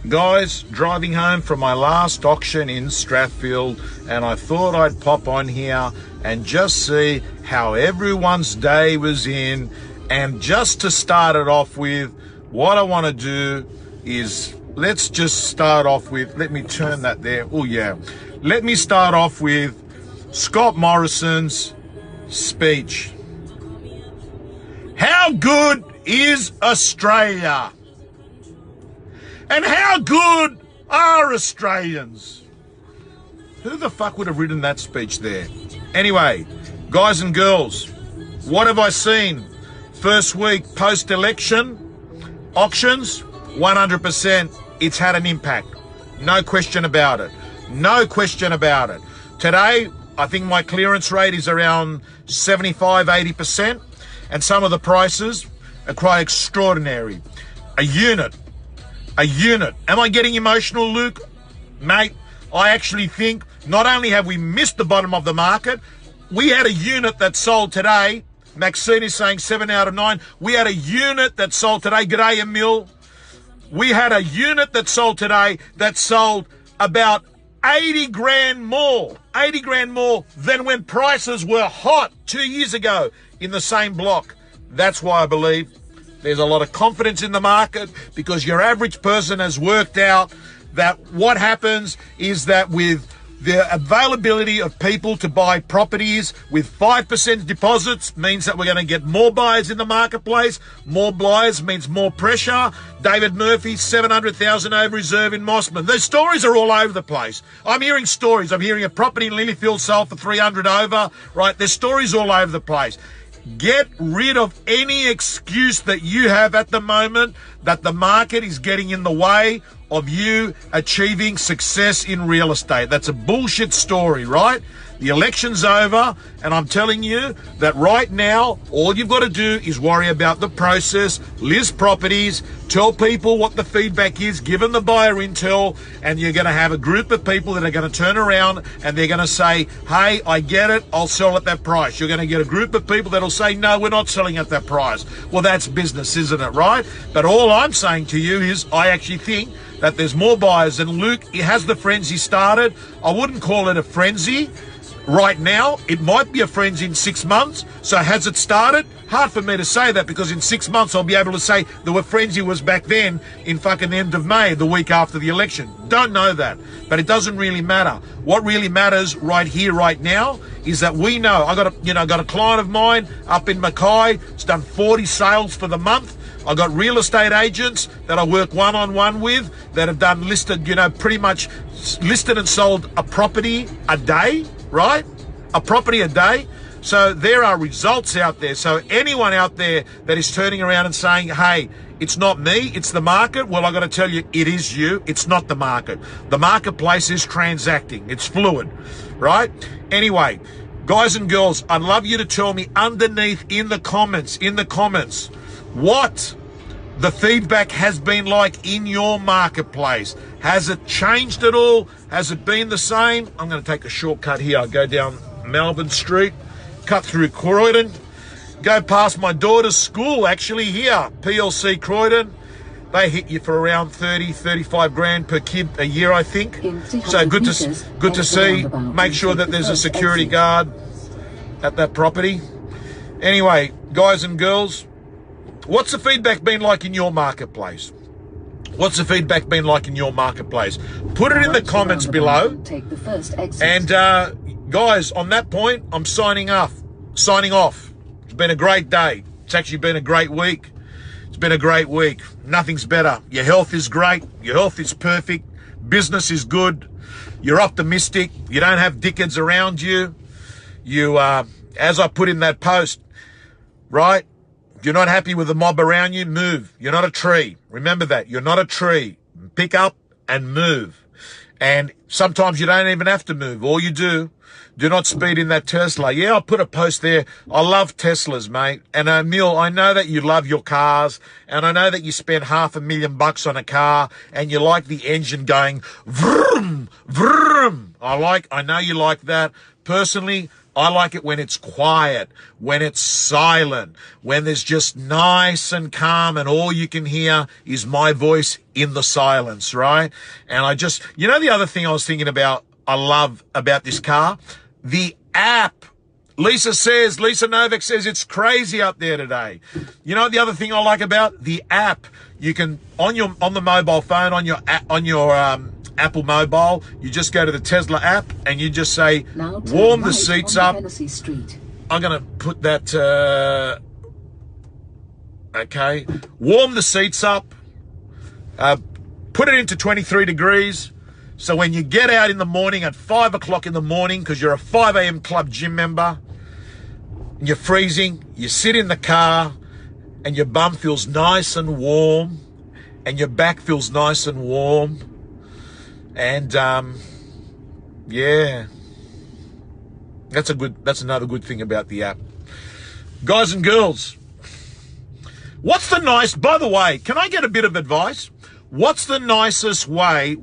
Guys, driving home from my last auction in Strathfield, and I thought I'd pop on here and just see how everyone's day was in. And just to start it off with, what I want to do is, let's just start off with, let me turn that there. Oh yeah. Let me start off with Scott Morrison's speech. How good is Australia? And how good are Australians? Who the fuck would have written that speech there? Anyway, guys and girls, what have I seen? First week post-election auctions, 100%, it's had an impact. No question about it. No question about it. Today, I think my clearance rate is around 75, 80%, and some of the prices are quite extraordinary. A unit. Am I getting emotional, Luke? Mate, I actually think not only have we missed the bottom of the market, we had a unit that sold today. Maxine is saying 7 out of 9. We had a unit that sold today. G'day, Emil. We had a unit that sold today that sold about 80 grand more. 80 grand more than when prices were hot 2 years ago in the same block. That's why I believe there's a lot of confidence in the market, because your average person has worked out that what happens is that with the availability of people to buy properties with 5% deposits means that we're going to get more buyers in the marketplace. More buyers means more pressure. David Murphy, 700,000 over reserve in Mossman. Those stories are all over the place. I'm hearing stories. I'm hearing a property in Lilyfield sold for 300 over, right? There's stories all over the place. Get rid of any excuse that you have at the moment that the market is getting in the way of you achieving success in real estate. That's a bullshit story, right? The election's over, and I'm telling you that right now, all you've got to do is worry about the process, list properties, tell people what the feedback is, give them the buyer intel, and you're going to have a group of people that are going to turn around and they're going to say, hey, I get it, I'll sell at that price. You're going to get a group of people that'll say, no, we're not selling at that price. Well, that's business, isn't it, right? But all I'm saying to you is I actually think that there's more buyers, and Luke, it has the frenzy started. I wouldn't call it a frenzy right now. It might be a frenzy in 6 months. So has it started? Hard for me to say that, because in 6 months I'll be able to say the frenzy was back then in fucking end of May, the week after the election. Don't know that, but it doesn't really matter. What really matters right here, right now, is that we know. I got a client of mine up in Mackay. It's done 40 sales for the month. I got real estate agents that I work one-on-one with that have done listed, pretty much listed and sold a property a day, right? A property a day. So there are results out there. So anyone out there that is turning around and saying, hey, it's not me, it's the market, well, I got to tell you, it is you. It's not the market. The marketplace is transacting. It's fluid, right? Anyway, guys and girls, I'd love you to tell me underneath in the comments, what the feedback has been like in your marketplace. Has it changed at all? Has it been the same? I'm going to take a shortcut here. I'll go down Melbourne Street, cut through Croydon, go past my daughter's school actually here, PLC Croydon. They hit you for around 30, 35 grand per kid a year, I think. So good to see. Make sure that there's a security guard at that property. Anyway, guys and girls, what's the feedback been like in your marketplace? What's the feedback been like in your marketplace? Put it in the comments below. Take the first exit. And guys, on that point, I'm signing off. It's been a great day. It's actually been a great week. It's been a great week. Nothing's better. Your health is great. Your health is perfect. Business is good. You're optimistic. You don't have dickheads around you. You, as I put in that post, right? You're not happy with the mob around you, move. You're not a tree. Remember that. You're not a tree. Pick up and move. And sometimes you don't even have to move. All you do not speed in that Tesla. Yeah, I'll put a post there. I love Teslas, mate. And Emil, I know that you love your cars, and I know that you spend $500,000 on a car, and you like the engine going vroom, vroom. I know you like that. Personally, I like it when it's quiet, when it's silent, when there's just nice and calm and all you can hear is my voice in the silence, right? And you know the other thing I was thinking about, I love about this car? The app. Lisa Novak says it's crazy up there today. You know the other thing I like about the app? You can, on the mobile phone, on your Apple mobile, you just go to the Tesla app and you just say, warm the seats up. I'm going to put that, okay. Warm the seats up. Put it into 23 degrees. So when you get out in the morning at 5 o'clock in the morning, because you're a 5 a.m. club gym member, and you're freezing, you sit in the car and your bum feels nice and warm and your back feels nice and warm. And, yeah, that's another good thing about the app. Guys and girls, by the way, can I get a bit of advice? What's the nicest way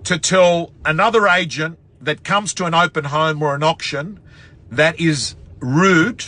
to tell another agent that comes to an open home or an auction that is rude?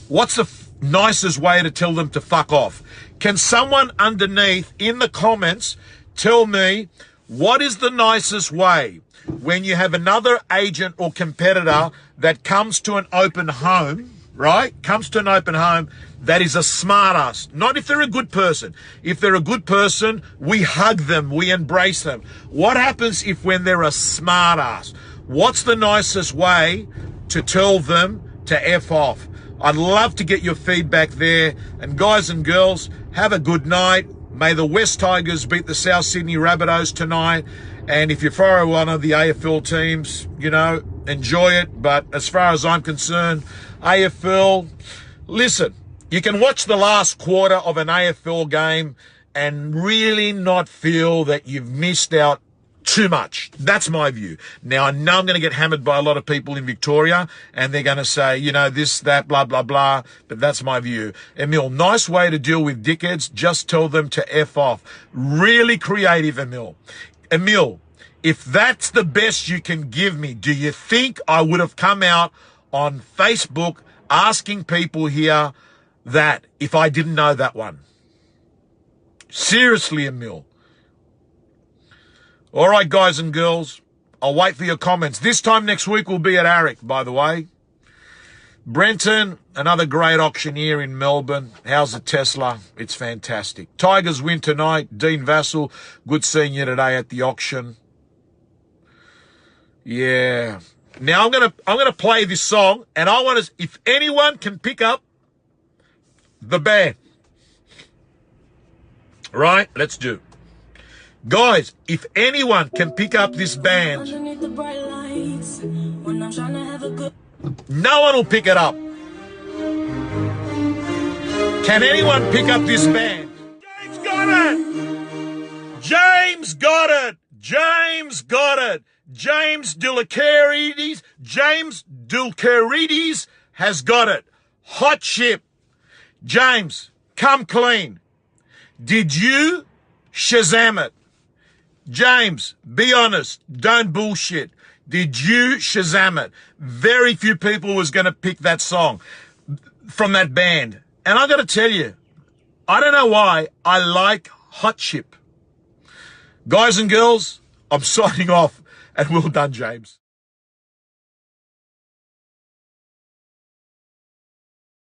What's the nicest way to tell them to fuck off? Can someone underneath in the comments tell me what is the nicest way when you have another agent or competitor that comes to an open home, right? Comes to an open home that is a smart ass. Not if they're a good person. If they're a good person, we hug them, we embrace them. What happens if when they're a smart ass? What's the nicest way to tell them to F off? I'd love to get your feedback there. And guys and girls, have a good night. May the West Tigers beat the South Sydney Rabbitohs tonight. And if you're for one of the AFL teams, you know, enjoy it. But as far as I'm concerned, AFL, listen, you can watch the last quarter of an AFL game and really not feel that you've missed out too much. That's my view. Now, I know I'm going to get hammered by a lot of people in Victoria, and they're going to say, you know, this, that, blah, blah, blah, but that's my view. Emil, nice way to deal with dickheads. Just tell them to F off. Really creative, Emil. Emil, if that's the best you can give me, do you think I would have come out on Facebook asking people here that if I didn't know that one? Seriously, Emil. All right, guys and girls, I'll wait for your comments. This time next week we'll be at ARIC, by the way. Brenton, another great auctioneer in Melbourne. How's the Tesla? It's fantastic. Tigers win tonight. Dean Vassell, good seeing you today at the auction. Yeah. Now I'm gonna play this song, and I want to, if anyone can pick up the band. Right? Let's do. Guys, if anyone can pick up this band, no one will pick it up. Can anyone pick up this band? James got it! James got it! James got it! James Dulcarides has got it. Hot ship. James, come clean. Did you Shazam it? James, be honest. Don't bullshit. Did you Shazam it? Very few people was going to pick that song from that band. And I got to tell you, I don't know why, I like Hot Chip. Guys and girls, I'm signing off, and well done, James.